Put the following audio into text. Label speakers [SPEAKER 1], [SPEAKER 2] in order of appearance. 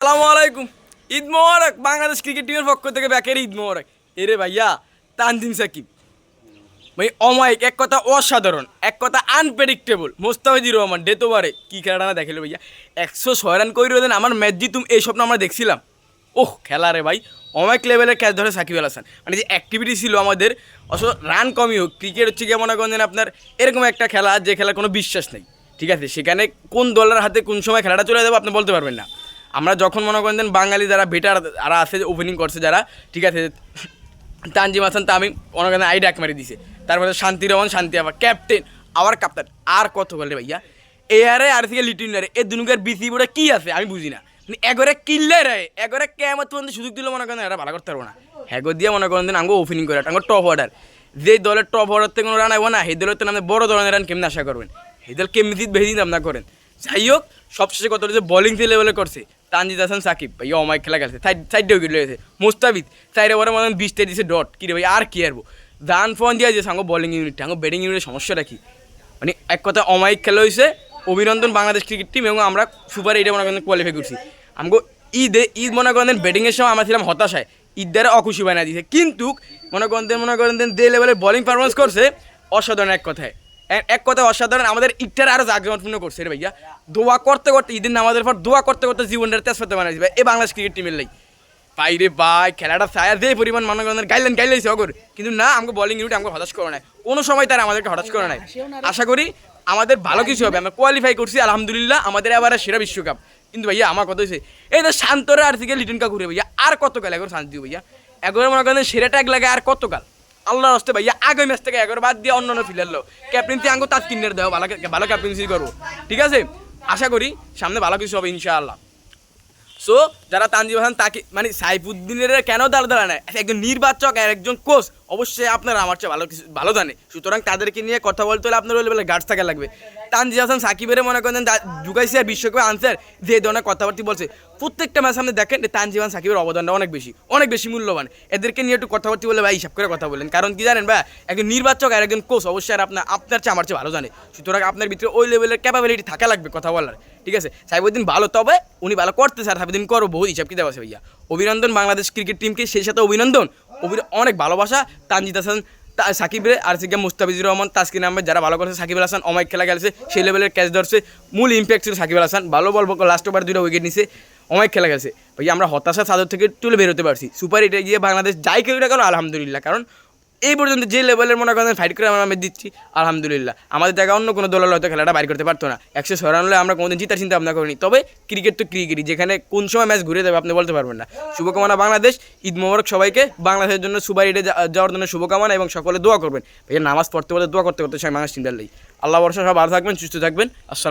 [SPEAKER 1] আসসালামু আলাইকুম। ঈদ মোবারক। বাংলাদেশ ক্রিকেট টিমের পক্ষ থেকে ব্যাকের ঈদ মোবারক। এরে ভাইয়া তানজিম সাকিব ভাই অমায়িক, এক কথা অসাধারণ, এক কথা আনপ্রেডিক্টেবল। মোস্তাফিজুর রহমান ডেতোবারে কী খেলাটা না দেখালো ভাইয়া। 106 রান করে দেন আমার ম্যাচ জিতুম, এই স্বপ্ন আমরা দেখছিলাম। ওহ খেলা রে ভাই, অমায়িক লেভেলের ক্যাচ ধরে সাকিব আল হাসান। মানে যে অ্যাক্টিভিটি ছিল আমাদের, অবশ্য রান কমই হোক, ক্রিকেট হচ্ছে গিয়ে মনে করেন আপনার এরকম একটা খেলা যে খেলার কোনো বিশ্বাস নেই, ঠিক আছে? সেখানে কোন দলের হাতে কোন সময় খেলাটা চলে যাবে আপনি বলতে পারবেন না। আমরা যখন মনে করেন দেন বাঙালি যারা বেটার যারা আছে, ওপেনিং করছে যারা, ঠিক আছে, তানজিম হাসান তামিম মনে করেন আই ডাক মারি দিছে, তারপরে শান্তি রহমান, শান্তি আবার ক্যাপ্টেন, আবার কাপ্তান, আর কত বলে ভাইয়া এয়ারে আর থেকে লিটুইনারে এ দুনুকের বিসি বোর্ডে কী আছে আমি বুঝি না। মানে এগরে কিনলে রে এগরে কেমন তোমাদের সুযোগ দিলে মনে করেন এরা ভালো করতে পারবো না। হ্যাগো দিয়ে মনে করেন দেন আঙ্গো ওপেনিং করে আঙ্গো টপ অর্ডার, যে দলের টপ অর্ডার থেকে কোনো রান আইব না, সেই দলের তো আপনি বড় ধরনের রান কেমনি আশা করবেন, সেই দল কেমনি জিত বেশি দিন আপনার করেন। যাই হোক, সবশেষে কত যে বোলিং লেভেলে করছে তানজিদ হাসান সাকিব ভাই অমায়িক খেলা খেলছে, সাইডে উইকেট লেগেছে। মুস্তাফিজ সাইডে বড় মনে 20টা দিয়েছে ডট, কী রে ভাই আর কি আরবো। দান ফোন দিয়ে যে সাঙ্গ বোলিং ইউনিট, আঙ্গো ব্যাটিং ইউনিটের সমস্যাটা কি? মানে এক কথা অমায়িক খেলা হয়েছে। অভিনন্দন বাংলাদেশ ক্রিকেট টিম, এবং আমরা সুপার এইটে মনে করেন কোয়ালিফাই করছি। আমগো ঈদ মনে করেন ব্যাটিংয়ের সময় আমরা ছিলাম হতাশায়, ঈদ দ্বারা অখুশি বানিয়ে দিয়েছে। কিন্তু মনে করেন যে লেভেলের বোলিং পারফরমেন্স করছে অসাধারণ, এক কথায় অসাধারণ। আমাদের ঈদটার আরও জাঁকজমকপূর্ণ করছে রে ভাইয়া। দোয়া করতে করতে ঈদের নামাজের পর দোয়া করতে করতে জীবনটার তেজপাতা বানিয়ে দিবে এই বাংলাদেশ ক্রিকেট টিমের লাই। বাইরে ভাই খেলাটা ছায়া যে পরিমাণ মনে করেন গাইলেছে অগর, কিন্তু না আমাকে বোলিং ইউনিট আমাকে হতাশ করে নাই, কোনো সময় তারা আমাদেরকে হতাশ করে নাই। আশা করি আমাদের ভালো কিছু হবে, আমরা কোয়ালিফাই করছি আলহামদুলিল্লাহ, আমাদের আবার সেরা বিশ্বকাপ। কিন্তু ভাইয়া আমার কথা হয়েছে এই তো শান্তরে আর থেকে লিটন কাকুরে ভাইয়া আর কত কাল এখন শান্তি ভাইয়া, একবার মনে করেন সেরা ট্যাগ লাগে আর কত কাল আল্লাহর হস্তে ভাইয়া। আগামী ম্যাচ থেকে একবার বাদ দিয়ে অন্য ফিলার লো ক্যাপ্টেন্সি আঙ্গো তার কিনের দেওয়া ভালো ক্যাপ্টেন্সি করবো, ঠিক আছে? আশা করি সামনে ভালো কিছু হবে ইনশাআল্লাহ। সো যারা তানজিম হাসান তাকে মানে সাইফুদ্দিনের কেন দাঁড়া নেয়, একজন নির্বাচক আর একজন কোচ অবশ্যই আপনারা আমার চেয়ে ভালো জানে, সুতরাং তাদেরকে নিয়ে কথা বলতে হলে আপনার ওই লেভেলে গার্ডস থাকা লাগবে। তানজিম হাসান সাকিবের মনে করেন ঢুকাইছে আর বিশ্বকাপে আনসার যে ধরনের কথাবার্তা বলছে, প্রত্যেকটা ম্যাচ সামনে দেখেন তানজিম হাসান সাকিবের অবদানটা অনেক বেশি মূল্যবান। এদেরকে নিয়ে একটু কথাবার্তা বলে ভাই হিসাব করে কথা বলেন, কারণ কি জানেন ভাই, একজন নির্বাচক আর একজন কোচ অবশ্যই আর আপনার চেয়ে আমার চেয়ে ভালো জানে, সুতরাং আপনার ভিতরে ওই লেভেলের ক্যাপাবিলিটি থাকা লাগবে কথা বলার, ঠিক আছে? সাইফুদ্দিন ভালো, তবে উনি ভালো করতে স্যার, সাইফুদ্দিন করো বহু হিসাব কি দেওয়া আছে ভাইয়া। অভিনন্দন বাংলাদেশ ক্রিকেট টিমকে, সেই সাথে অভিনন্দন অনেক ভালোবাসা তানজিদ হাসান সাকিবের আর সিকে মুস্তাফিজুর রহমান, তাসকিন আহমেদ যারা ভালো করেছে। সাকিব আল হাসান অমায়িক খেলা খেলছে, সেই লেভেলের ক্যাচ ধরছে, মূল ইম্প্যাক্ট ছিল সাকিব আল হাসান, ভালো বল লাস্ট ওভার 2টা উইকেট নিছে, অমায়িক খেলা খেলছে ভাই। আমরা হতাশা চাদর থেকে তুলে বেরোতে পারছি, সুপার এইটে গিয়ে বাংলাদেশ যাই খেলুটা গেল আলহামদুলিল্লাহ, কারণ এই পর্যন্ত যে লেভেলের মনে করেন ফাইট করে আমরা দিচ্ছি আলহামদুলিল্লাহ। আমাদের জায়গায় অন্য কোনো দলের হয়তো খেলাটা বাইর করতে পারতো না, 106 রান হলে আমরা কোনোদিন জিতার চিন্তা ভাবনা করিনি। তবে ক্রিকেট তো ক্রিকেটই, যেখানে কোন সময় ম্যাচ ঘুরে যাবে আপনি বলতে পারবেন না। শুভকামনা বাংলাদেশ, ঈদ মোবারক সবাইকে। বাংলাদেশের জন্য সুপার এইটে যাওয়ার জন্য শুভকামনা, এবং সকলে দোয়া করবেন ভাইয়া। নামাজ পড়তে দোয়া করতে সবাই বাংলাদেশ টিমটার লাই। আল্লাহ ভরসা, সব ভালো থাকবেন, সুস্থ থাকবেন। আসসালাম।